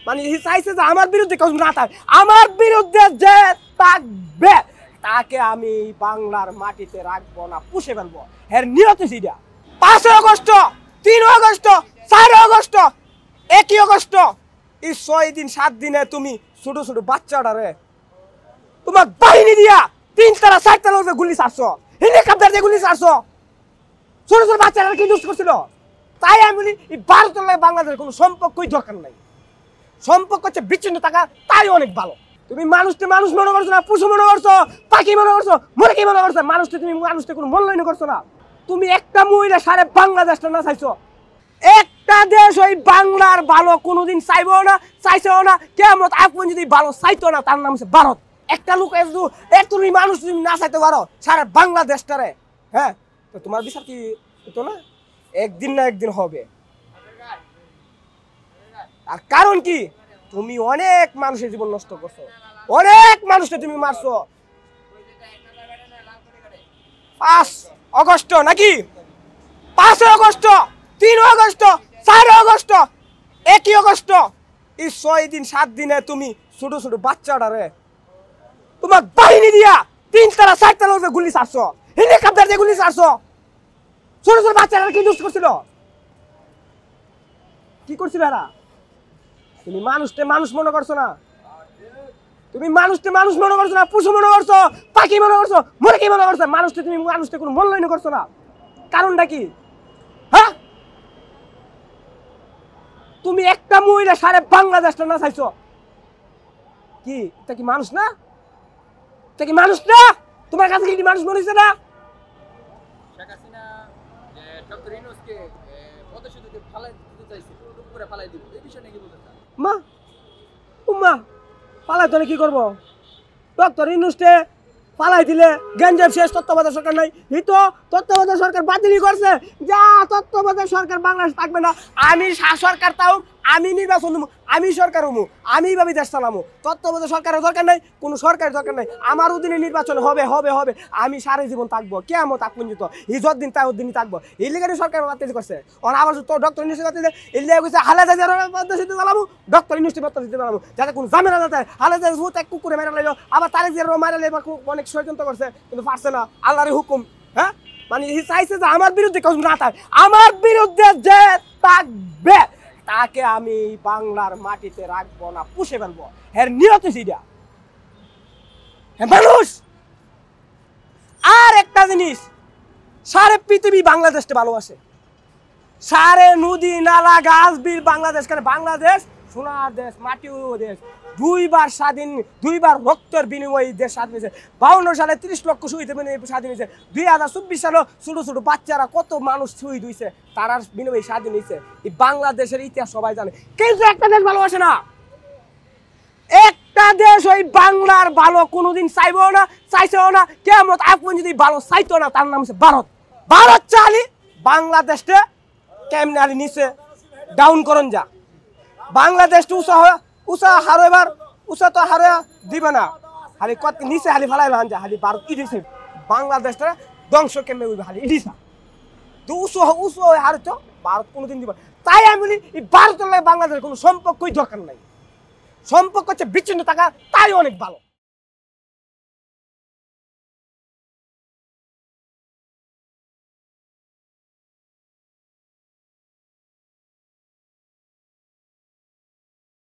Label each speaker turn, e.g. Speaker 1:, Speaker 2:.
Speaker 1: মানে চাইছে যে আমার বিরুদ্ধে কেউ না থাকে, আমার বিরুদ্ধে যে থাকবে তাকে আমি বাংলার মাটিতে রাখবো না, পুষে ফেলবো। এর নিয়ত সেটা। 5 আগস্ট, 3 আগস্ট, 4 আগস্ট, 1 আগস্ট, এই 6 দিন 7 দিনে তুমি ছোট ছোট বাচ্চাটারে তোমার বাহিনী দিয়া 3 তারা 4 তারা গুলি ছাড়ছো, হেলিকপ্টার দিয়ে গুলি ছাড়ছো। ছোট ছোট বাচ্চারা কি দোষ করছিল? তাই আমি বলি এই ভারতের লাগে বাংলাদেশের কোনো সম্পর্কই দরকার নাই। সম্পর্ক হচ্ছে বিচ্ছিন্ন থাকা, তাই অনেক ভালো। তুমি মানুষকে মানুষ মনে করছো না, পশু মনে করছো, পাখি মনে করছো, মুরগি মনে করছো। মানুষকে তুমি মানুষকে কোনো মূল্যায়ন করছো না। তুমি একটা মহিলা সারে বাংলাদেশটা না চাইছো। একটা দেশ ওই বাংলার ভালো কোনোদিন চাইবো না, চাইছেও না। কেমন আপনি যদি ভালো চাইতো না, তার নাম হচ্ছে ভারত। একটা লোক তুমি মানুষ তুমি না চাইতে পারো সারা বাংলাদেশটারে, হ্যাঁ, তো তোমার বিচার কি হতো না? একদিন না একদিন হবে। আর কারণ কি? তুমি অনেক মানুষের জীবন নষ্ট করছো, অনেক মানুষকে তুমি মারছো। 5 আগস্ট নাকি 5 আগস্ট, 3 আগস্ট, 4 আগস্ট, 1 আগস্ট, এই 6 দিন 7 দিনে তুমি ছোট ছোট বাচ্চাটারে তোমার বাহিনী দিয়া 3 তারা 4 তারা গুলি ছাড়ছো, হেলিকপ্টার দিয়ে গুলি ছাড়ছো। ছোট ছোট বাচ্চারা কি দোষ করছিল? কি করছিল এরা? তুমি মানুষকে মানুষ মনে করছো না, তুমি মানুষকে মানুষ মনে করছো না, পশু মনে করছো, পাখি মনে করছো, মুরগি মনে করছো। মানুষকে তুমি মানুষকে কোনো মূল্যায়ন করছো না। কারণটা কি? হ্যাঁ, তুমি একটা মহিলা সারে বাংলাদেশটা না চাইছো। কি এটা কি মানুষ না? এটা কি মানুষ না? তোমার কাছে কি মানুষ মনে হচ্ছে না?
Speaker 2: শেখ হাসিনা ডক্টর ইউনূসকে পদচ্যুত থেকে ফালাই দিতে চাইছে, টুক করে ফালাই দিব। এই বিষয়ে নাকি বলতে চান?
Speaker 1: মা উম্মা পালাই তো কি করবো? ডক্টর ইউনূসকে পালাই দিলে গেঞ্জাম শেষ। তত্ত্বাবধায়ক সরকার নাই, এই তো তত্ত্বাবধায়ক সরকার বাতিল করছে। যা তত্ত্বাবধায়ক সরকার বাংলাদেশ থাকবে না। আমি সরকার তাও, আমি নির্বাচন হবো, আমি সরকার হবো, আমি ভাবে দেশ চালামো। তত্ত্বাবধায়ক সরকারের দরকার নাই, কোনো সরকারের দরকার নাই। আমার অধীনে নির্বাচন হবে হবে হবে। আমি সারা জীবন থাকবো, কেমন তাকুঞ্জিত এই যতদিন তাই ওদিনই থাকবো। এই লেগে সরকার বাতিল করছে। আর আবার তো ডক্টর ইউনূস বাতিল এই লেগে কইছে হালাদা পদ্ধতিতে চালাবো, ডক্টর ইউনূস পদ্ধতিতে চালাবো, যাতে কোনো ঝামেলা না থাকে। হালাদা ভূত এক কুকুরে মেরা লাইলো, আবার তারেক জিয়ার মারা লাইবা, অনেক ষড়যন্ত্র করছে কিন্তু পারছে না। আল্লাহর হুকুম। হ্যাঁ, মানে চাইছে যে আমার বিরুদ্ধে কেউ না থাকে, আমার বিরুদ্ধে যে থাকবে তাকে আমি বাংলার মাটিতে রাখবো না, পুষে ফেলবো। এর নিয়ত সেটা। মানুষ আর একটা জিনিস, সারে পৃথিবী বাংলাদেশকে ভালোবাসে। সারে নদী নালা গাছ বিল বাংলাদেশ, কারণ বাংলাদেশ সোনার দেশ, মাটিও দেশ। 2 বার স্বাধীন, 2 বার রক্তের বিনিময়ে দেশ স্বাধীন হয়েছে। 52 সালে 30 লক্ষ শহীদ স্বাধীন হয়েছে। 2024 সালে ছোট ছোট বাচ্চারা কত মানুষ শহীদ হয়েছে, তারার বিনিময়ে স্বাধীন হয়েছে। এই বাংলাদেশের ইতিহাস সবাই জানে, কিন্তু একটা দেশ ভালোবাসে না। একটা দেশ ওই বাংলার ভালো কোনোদিন চাইবো না, চাইছেও না। কেমন আপনি যদি ভালো চাইতো না, তার নাম হচ্ছে ভারত। ভারত চালি বাংলাদেশটা কেমনে আলি নিচে ডাউন করন যা। বাংলাদেশটা উষা হারো, এবার উষা তো হারে দিবে না, হালি কত নিচে হালি ফেলাই ভান যা। হালি ভারত ইডিছে বাংলাদেশটা ধ্বংস কেমনে হইবে, হালি ইডিসা তো উষো হারে তো ভারত কোনোদিন দিবে। তাই আমি বলি এই ভারতের লাগে বাংলাদেশের কোনো সম্পর্কই দরকার নাই। সম্পর্ক হচ্ছে বিচ্ছিন্ন থাকা, তাই অনেক ভালো।